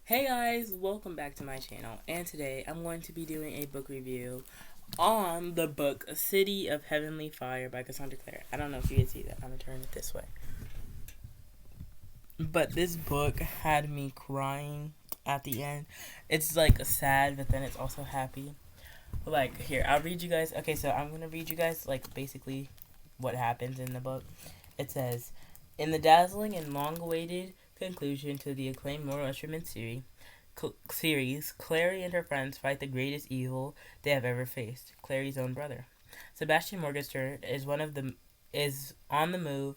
Hey guys, welcome back to my channel, and today I'm going to be doing a book review on the book City of Heavenly Fire by Cassandra Clare. I don't know if you can see that. I'm going to turn it this way. But this book had me crying at the end. It's like sad, but then it's also happy. Like, here, I'll read you guys. Okay, so I'm going to read you guys, like, basically what happens in the book. It says, in the dazzling and long-awaited conclusion to the acclaimed Mortal Instruments series, Clary and her friends fight the greatest evil they have ever faced, Clary's own brother. Sebastian Morgenstern is on the move,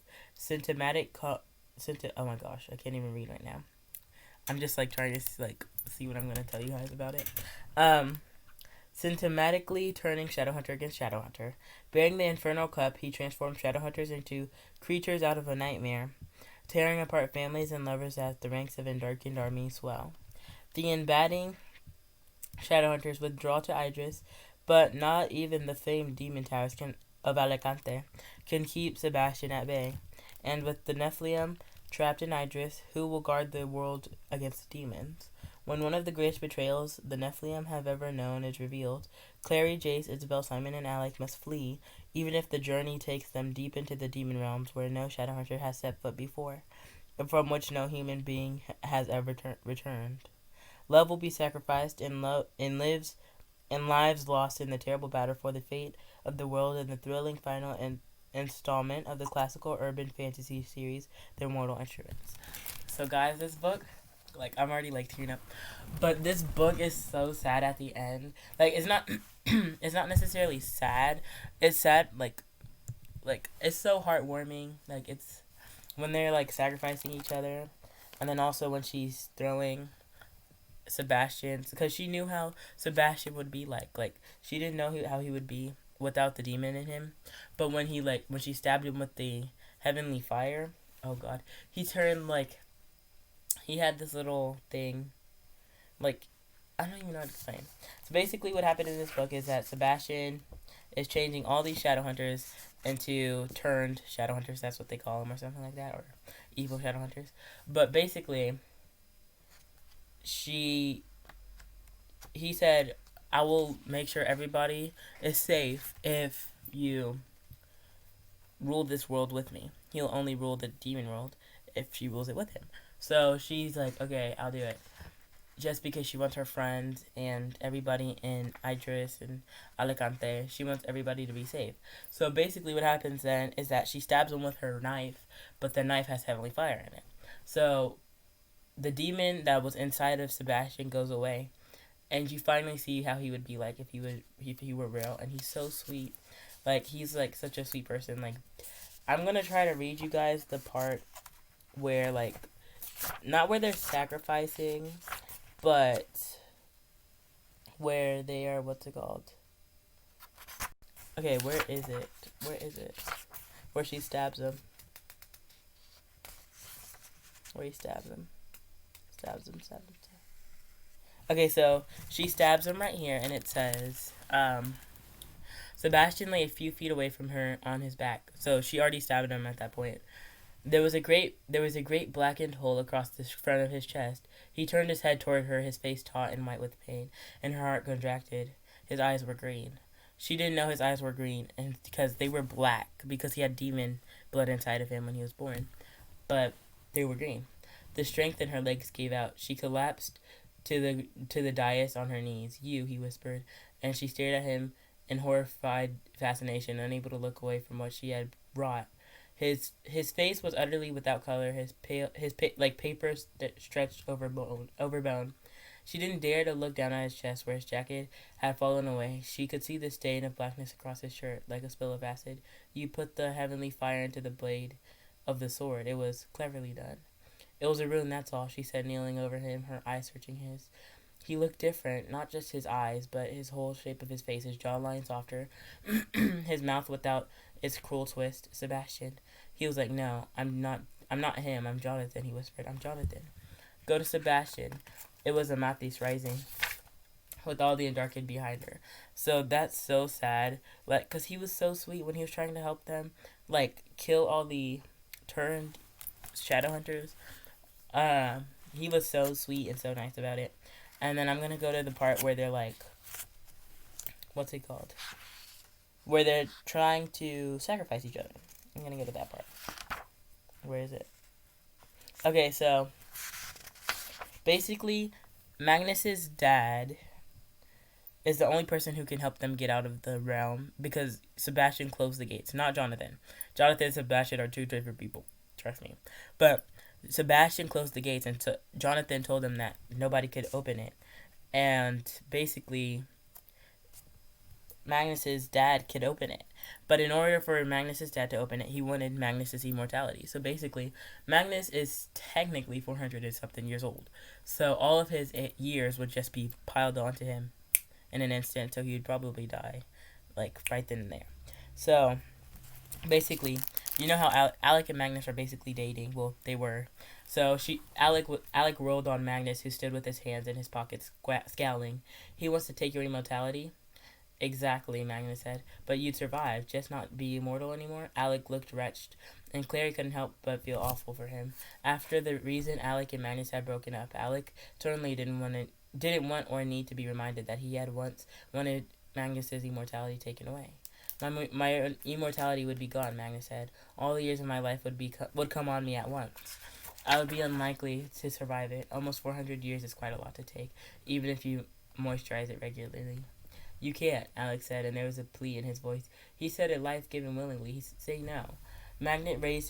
oh my gosh, I can't even read right now. I'm just like trying to see what I'm gonna tell you guys about it. Symptomatically turning Shadowhunter against Shadowhunter. Bearing the Infernal Cup, he transforms Shadowhunters into creatures out of a nightmare, tearing apart families and lovers as the ranks of an darkened army swell. The invading Shadowhunters withdraw to Idris, but not even the famed demon towers of Alicante can keep Sebastian at bay. And with the Nephilim trapped in Idris, who will guard the world against the demons? When one of the greatest betrayals the Nephilim have ever known is revealed, Clary, Jace, Isabel, Simon, and Alec must flee, even if the journey takes them deep into the demon realms where no Shadowhunter has set foot before, and from which no human being has ever returned. Love will be sacrificed, and lives lost in the terrible battle for the fate of the world in the thrilling final installment of the classical urban fantasy series, The Mortal Instruments. So, guys, this book, I'm already tearing up, but this book is so sad at the end. It's not, it's not necessarily sad. It's sad, it's so heartwarming. It's when they're sacrificing each other, and then also when she's throwing Sebastian, because she knew how Sebastian would be like she didn't know how he would be without the demon in him, but when she stabbed him with the heavenly fire, oh god, he turned he had this little thing, I don't even know how to explain. So basically what happened in this book is that Sebastian is changing all these Shadowhunters into turned Shadowhunters, that's what they call them, or something like that, or evil Shadowhunters. But basically he said, I will make sure everybody is safe if you rule this world with me. He'll only rule the demon world if she rules it with him. So she's like, okay, I'll do it. Just because she wants her friends and everybody in Idris and Alicante, she wants everybody to be safe. So basically what happens then is that she stabs him with her knife, but the knife has heavenly fire in it. So the demon that was inside of Sebastian goes away, and you finally see how he would be if he were real. And he's so sweet. He's such a sweet person. I'm gonna try to read you guys the part where not where they're sacrificing, but where they are, what's it called? Okay, where is it? Where she stabs him. Where he stabs him. Stabs him. Okay, so she stabs him right here, and it says, Sebastian lay a few feet away from her on his back. So she already stabbed him at that point. There was a great blackened hole across the front of his chest. He turned his head toward her, his face taut and white with pain, and her heart contracted. His eyes were green. She didn't know his eyes were green, and because they were black, because he had demon blood inside of him when he was born. But they were green. The strength in her legs gave out. She collapsed to the dais on her knees. You, he whispered, and she stared at him in horrified fascination, unable to look away from what she had wrought. His face was utterly without color, like paper stretched over bone. She didn't dare to look down at his chest where his jacket had fallen away. She could see the stain of blackness across his shirt, like a spill of acid. You put the heavenly fire into the blade of the sword. It was cleverly done. It was a ruin, that's all, she said, kneeling over him, her eyes searching his. He looked different, not just his eyes, but his whole shape of his face, his jawline softer, his mouth without its cruel twist. Sebastian. He was like, no, I'm not him, I'm Jonathan, he whispered. I'm Jonathan. Go to Sebastian. It was Amathias rising, with all the Andarkid behind her. So that's so sad, because he was so sweet when he was trying to help them, kill all the turned Shadowhunters. he was so sweet and so nice about it. And then I'm gonna go to the part where they're like, what's it called? Where they're trying to sacrifice each other. I'm gonna go to that part. Where is it? Okay, so basically, Magnus's dad is the only person who can help them get out of the realm because Sebastian closed the gates, not Jonathan. Jonathan and Sebastian are two different people, trust me. But Sebastian closed the gates, and Jonathan told him that nobody could open it. And basically, Magnus's dad could open it. But in order for Magnus's dad to open it, he wanted Magnus's immortality. So basically, Magnus is technically 400 and something years old. So all of his years would just be piled onto him in an instant, so he would probably die, like, right then and there. So basically, you know how Alec and Magnus are basically dating? Well, they were. So Alec rolled on Magnus, who stood with his hands in his pockets, scowling. He wants to take your immortality. Exactly, Magnus said. But you'd survive, just not be immortal anymore. Alec looked wretched, and Clary couldn't help but feel awful for him. After the reason Alec and Magnus had broken up, Alec certainly didn't want or need to be reminded that he had once wanted Magnus's immortality taken away. My immortality would be gone, Magnus said. All the years of my life would come on me at once. I would be unlikely to survive it. Almost 400 years is quite a lot to take, even if you moisturize it regularly. You can't, Alex said, and there was a plea in his voice. He said it life-given willingly. He's saying no. Magnus raised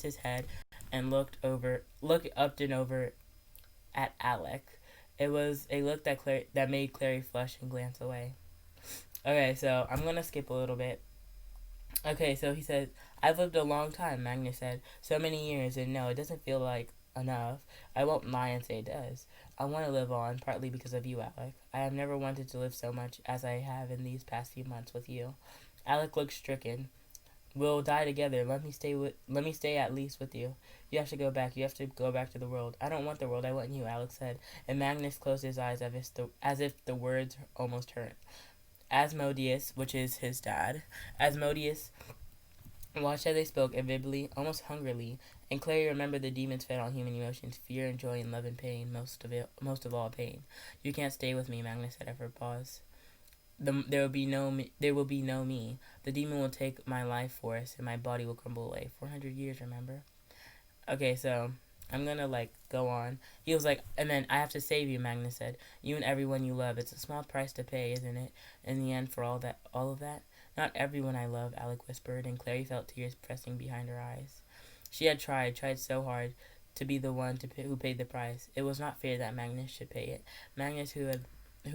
his head and looked up and over at Alec. It was a look that made Clary flush and glance away. Okay, so I'm gonna skip a little bit. Okay, so he said, I've lived a long time, Magnus said. So many years, and no, it doesn't feel like enough. I won't lie and say it does. I want to live on, partly because of you, Alec. I have never wanted to live so much as I have in these past few months with you. Alec looked stricken. We'll die together. Let me stay at least with you. You have to go back. You have to go back to the world. I don't want the world. I want you, Alec said. And Magnus closed his eyes as if the words almost hurt. Asmodeus, which is his dad, Asmodeus watched as they spoke avidly, almost hungrily, and Clary remembered the demons fed on human emotions, fear and joy and love and pain, most of all pain. You can't stay with me, Magnus said after a pause. There will be no me. The demon will take my life force, and my body will crumble away. 400 years, remember? Okay, so I'm gonna go on. He was like, and then I have to save you, Magnus said. You and everyone you love. It's a small price to pay, isn't it? In the end, for all of that. Not everyone I love, Alec whispered, and Clary felt tears pressing behind her eyes. She had tried so hard to be the one who paid the price. It was not fair that Magnus should pay it. Magnus, who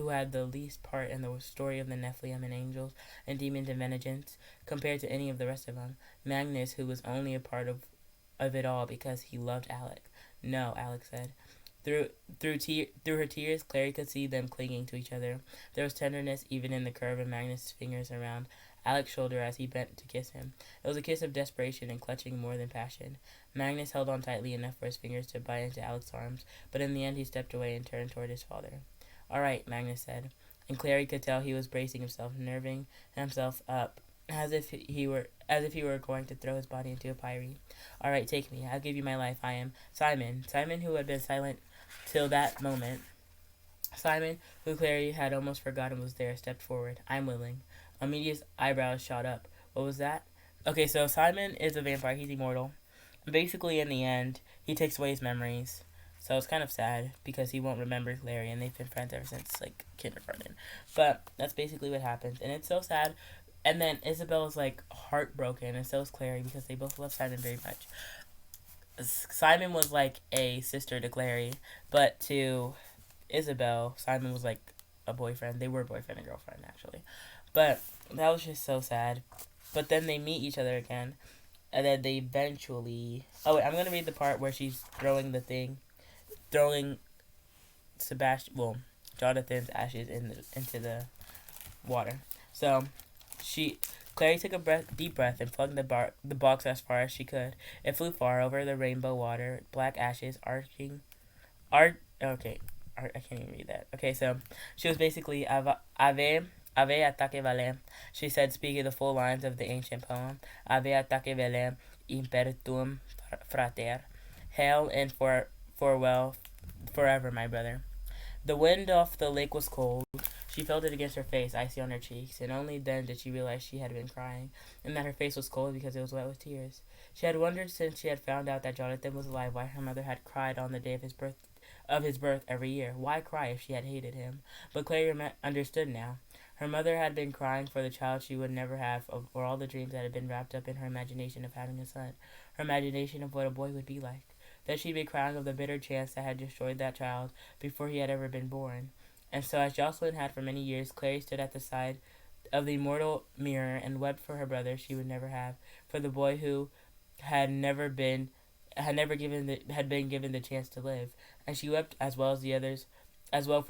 had the least part in the story of the Nephilim and angels and demons and vengeance, compared to any of the rest of them. Magnus, who was only a part of it all because he loved Alec. No, Alec said. Through her tears, Clary could see them clinging to each other. There was tenderness even in the curve of Magnus' fingers around Alec's shoulder as he bent to kiss him. It was a kiss of desperation and clutching more than passion. Magnus held on tightly enough for his fingers to bite into Alec's arms, but in the end he stepped away and turned toward his father. All right, Magnus said, and Clary could tell he was bracing himself, nerving himself up, as if he were going to throw his body into a pyre. All right, take me. I'll give you my life. I am Simon. Simon, who had been silent till that moment. Simon, who Clary had almost forgotten was there, stepped forward. I'm willing. Amelia's eyebrows shot up. What was that? Okay, so Simon is a vampire. He's immortal. Basically, in the end, he takes away his memories. So it's kind of sad because he won't remember Clary, and they've been friends ever since, kindergarten. But that's basically what happens. And it's so sad. And then Isabel is, heartbroken, and so is Clary because they both love Simon very much. Simon was like a sister to Clary, but to Isabel, Simon was like a boyfriend. They were boyfriend and girlfriend, actually. But that was just so sad. But then they meet each other again, and then they eventually... Oh, wait, I'm going to read the part where she's throwing Jonathan's ashes into the water. So, Clary took a deep breath and flung the box as far as she could. It flew far over the rainbow water, black ashes arcing. I can't even read that. Okay, so she was basically Ave ataque valem. She said, speaking the full lines of the ancient poem. Ave ataque valem impertum frater. Hail and Farewell forever, my brother. The wind off the lake was cold. She felt it against her face, icy on her cheeks, and only then did she realize she had been crying, and that her face was cold because it was wet with tears. She had wondered since she had found out that Jonathan was alive why her mother had cried on the day of his birth every year. Why cry if she had hated him? But Clary understood now. Her mother had been crying for the child she would never have, for all the dreams that had been wrapped up in her imagination of having a son, her imagination of what a boy would be like. That she'd be crying of the bitter chance that had destroyed that child before he had ever been born. And so, as Jocelyn had for many years, Clary stood at the side of the immortal mirror and wept for her brother she would never have, for the boy who had never been had been given the chance to live. And she wept as well for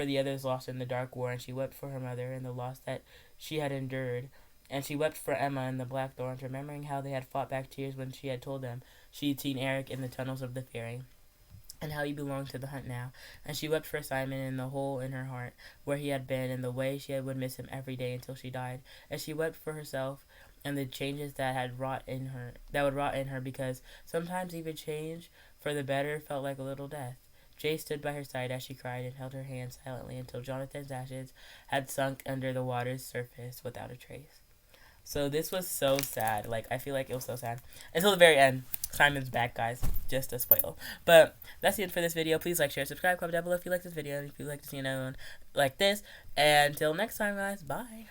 the others lost in the dark war, and she wept for her mother and the loss that she had endured. And she wept for Emma and the Blackthorns, remembering how they had fought back tears when she had told them she had seen Eric in the tunnels of the ferry, and how he belonged to the hunt now. And she wept for Simon and the hole in her heart where he had been, and the way she would miss him every day until she died. And she wept for herself and the changes that would rot in her, because sometimes even change for the better felt like a little death. Jay stood by her side as she cried and held her hand silently until Jonathan's ashes had sunk under the water's surface without a trace. So this was so sad. Like, I feel like it was so sad. Until the very end. Simon's back, guys. Just a spoil. But that's it for this video. Please like, share, subscribe, comment down below if you like this video. And if you'd like to see another one like this. And until next time, guys. Bye.